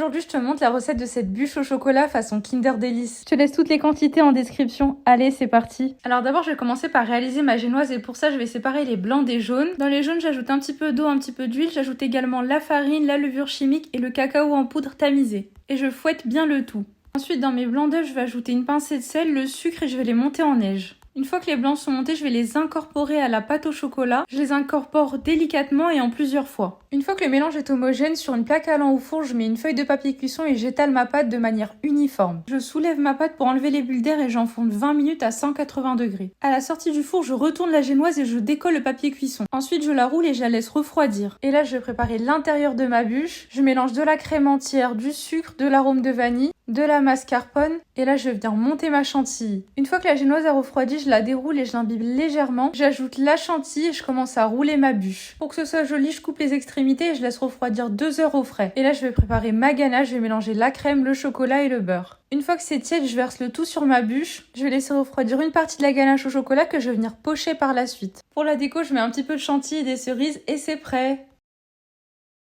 Aujourd'hui, je te montre la recette de cette bûche au chocolat façon Kinder Delice. Je te laisse toutes les quantités en description. Allez, c'est parti. Alors d'abord, je vais commencer par réaliser ma génoise et pour ça, je vais séparer les blancs des jaunes. Dans les jaunes, j'ajoute un petit peu d'eau, un petit peu d'huile. J'ajoute également la farine, la levure chimique et le cacao en poudre tamisé. Et je fouette bien le tout. Ensuite, dans mes blancs d'œufs, je vais ajouter une pincée de sel, le sucre et je vais les monter en neige. Une fois que les blancs sont montés, je vais les incorporer à la pâte au chocolat. Je les incorpore délicatement et en plusieurs fois. Une fois que le mélange est homogène, sur une plaque allant au four, je mets une feuille de papier cuisson et j'étale ma pâte de manière uniforme. Je soulève ma pâte pour enlever les bulles d'air et j'enfonce 20 minutes à 180 degrés. À la sortie du four, je retourne la génoise et je décolle le papier cuisson. Ensuite, je la roule et je la laisse refroidir. Et là, je vais préparer l'intérieur de ma bûche. Je mélange de la crème entière, du sucre, de l'arôme de vanille, de la mascarpone et là je viens monter ma chantilly. Une fois que la génoise a refroidi, je la déroule et je l'imbibe légèrement. J'ajoute la chantilly et je commence à rouler ma bûche. Pour que ce soit joli, je coupe les extrémités et je laisse refroidir 2 heures au frais. Et là je vais préparer ma ganache, je vais mélanger la crème, le chocolat et le beurre. Une fois que c'est tiède, je verse le tout sur ma bûche. Je vais laisser refroidir une partie de la ganache au chocolat que je vais venir pocher par la suite. Pour la déco, je mets un petit peu de chantilly et des cerises et c'est prêt.